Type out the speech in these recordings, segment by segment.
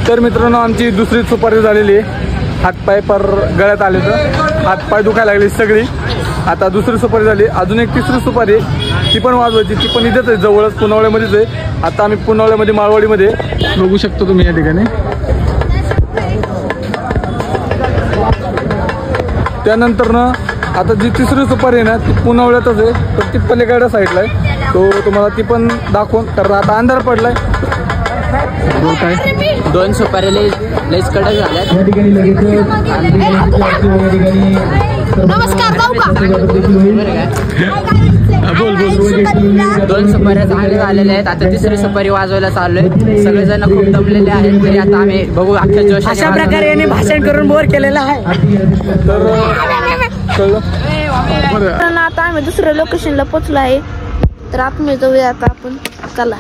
तर मित्रांनो आमची दुसरी सुपारी झालेली आहे. हातपाय पर गळ्यात आले तर हातपाय दुखायला लागले सगळी. आता दुसरी सुपारी झाली. अजून एक तिसरी सुपारी आहे ती पण वाजवायची. ती पण इथेच आहे जवळच पुनावळ्यामध्येच आहे. आता आम्ही पुनावळ्यामध्ये माळवाडीमध्ये बघू शकतो तुम्ही या ठिकाणी. त्यानंतर ना आता जी तिसरी सुपारी आहे ना ती पुनावळ्यातच आहे. तर ती पलीकडच्या साईडला आहे. तो तुम्हाला ती पण दाखवून कारण आता अंधार पडलाय. दोन सुपारी लईच कडक झाल्यात. नमस्कार जाऊ का? बोल दोन सुपाऱ्या चांगल्या झालेल्या आहेत. आता तिसरी सुपारी वाजवायला चाललोय. सगळेजण खूप दमलेले आहेत. तरी आता आम्ही बघू अख्ख्या जोश. अशा प्रकारे यांनी भाषण करून बोर केलेलं आहे. तर आता आम्ही दुसऱ्या लोकेशनला पोहोचलो आहे. तर आपण जाऊया आता आपण. चला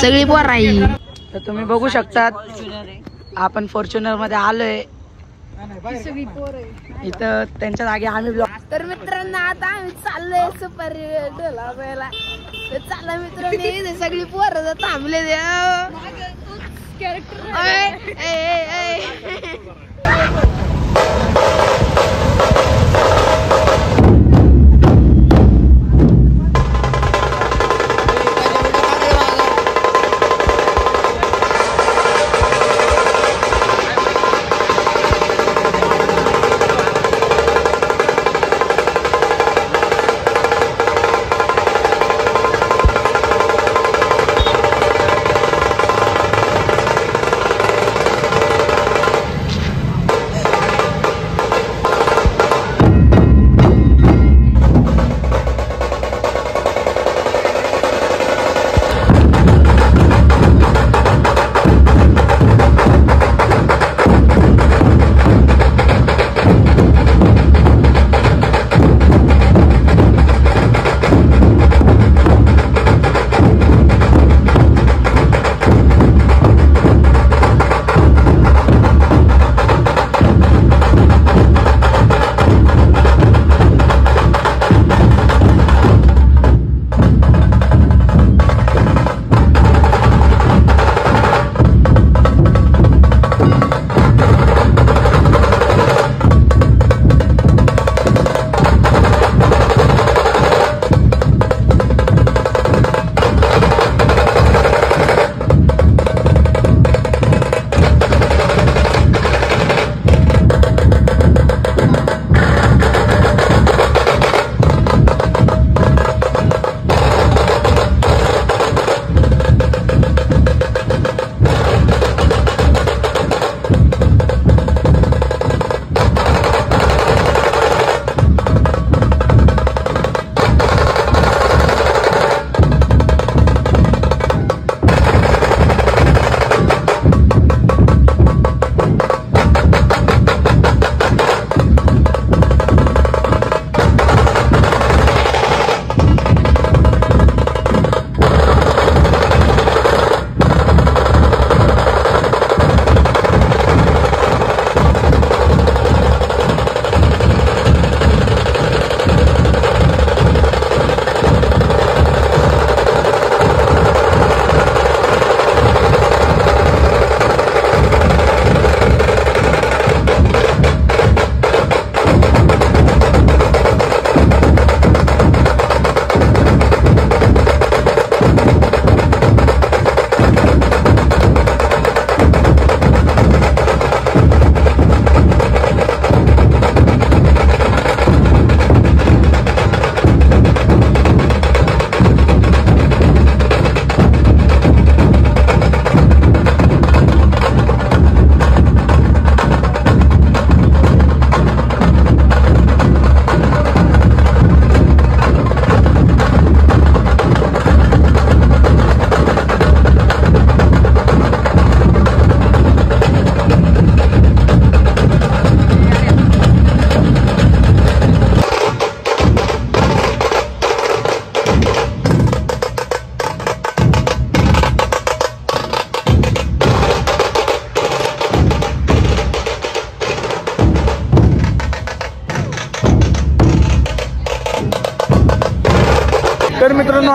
सगळी पोर आहे. तर तुम्ही बघू शकतात आपण फॉर्च्युनर मध्ये आलोय. इथं त्यांच्या जागी आम्ही तर मित्रांनो आता आम्ही चाललोय सुपारी ढोलावायला. तर चला मित्रांनो सगळी पोरं थांबले.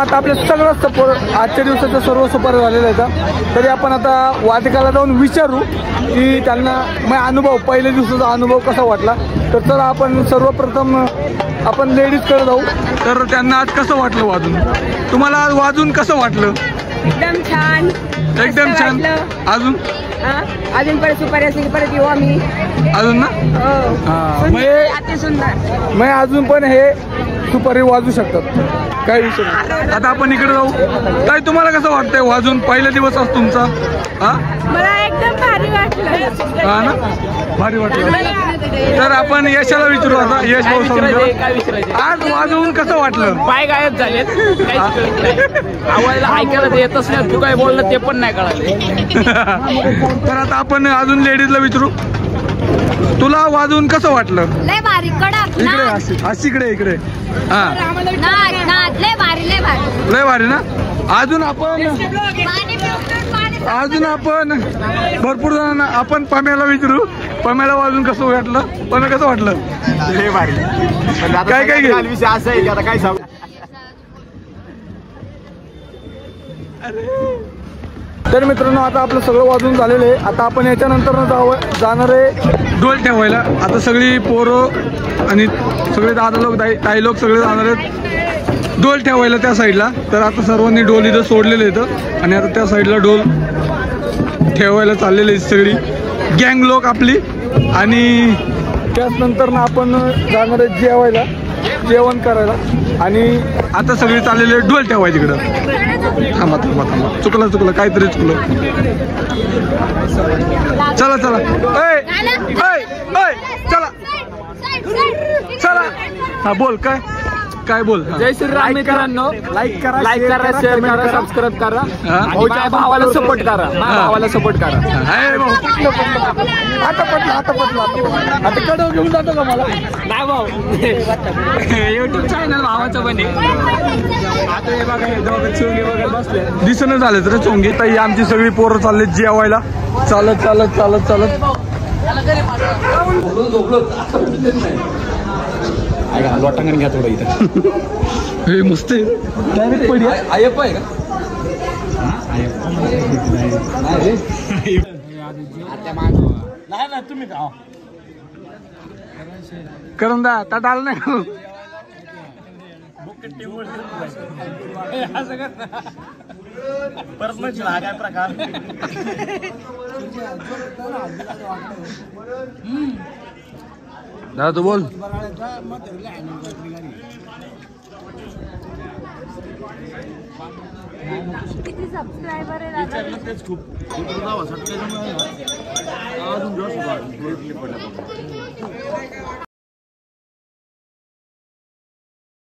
आता आपले सगळं आजच्या दिवसाच्या सर्व सुपारी झालेले आहेत. तरी आपण आता वादकाला जाऊन विचारू की त्यांना मग अनुभव पहिल्या दिवसाचा अनुभव कसा वाटला. तर चला आपण सर्वप्रथम आपण लेडीजकडे जाऊ. तर त्यांना आज कसं वाटलं वाजून, तुम्हाला आज वाजून कसं वाटलं? एकदम छान, एकदम छान. अजून अजून परत सुपारी असली परत येऊ आम्ही अजून ना. अति सुंदर. मग अजून पण हे सुपारी वाजू शकतात, काही विषय नाही. आता आपण इकडे जाऊ. काय तुम्हाला कसं वाटतंय वाजून पहिला दिवस असतो तुमचा? हा मला एकदम भारी वाटलं. हा ना, भारी वाटलं. तर आपण यशाला विचारू. आता यश भाऊ सांगतो आज वाजवून कसं वाटलं? पाय गायब झालेत, आवाज ऐकायला येतच नाही. तू काय बोललं ते पण नाही कळालं. तर आता आपण अजून लेडीजला विचारू, तुला वाजवून कसं वाटलं? लय भारी कडक इकडे अशी इकडे. हा लय भारी लय भारी ना. अजून आपण भरपूर जणांना आपण पम्याला विचारू. पम्याला वाजून कसं वाटलं? पम्या कसं वाटलं? लय भारी. काय घे विषय असं आहे की आता काय सांगू. तर मित्रांनो आता आपलं सगळं वाजून झालेलं आहे. आता आपण याच्यानंतर जाणार आहे ढोल ठेवायला. आता सगळी पोरं आणि सगळे दादा लोक ताई लोक सगळे जाणार आहेत ढोल ठेवायला त्या साईडला. तर आता सर्वांनी ढोल इथं सोडलेलं येतं आणि आता त्या साईडला ढोल ठेवायला चाललेले आहेत सगळी गँग लोक आपली. आणि त्याचनंतर ना आपण जाणार आहे जेवायला, जेवण करायला. आणि आता सगळी चाललेले ढोल ठेवायचे इकडं. थांबा चुकलं काहीतरी चुकलं. चला चला. हा बोल काय बोल. जय श्रीराम मित्रांनो. लाईक करा, शेअर करा, सबस्क्राईब करा. माझ्या भावाला सपोर्ट करा. आता कडव घेऊन जातो का मला? नाही भाऊ, युट्यूब चॅनल भावाचं पण आता हे बघा, हे दोघं चोंगे वगैरे बसले. दिसणं झालं तर चोंगी. ताई आमची सगळी पोरं चालले जेवायला. चालत लोटांगण घ्या थोडं इथं. हे मस्त आहे. डायरेक्ट पडी अय्यप्पा आहे का? नाही तुम्ही करून दा ताट आलं नाही का? परत म्हणजे हा काय प्रकार. दादा तू बोल. किती सबस्क्रायबर आहे खूप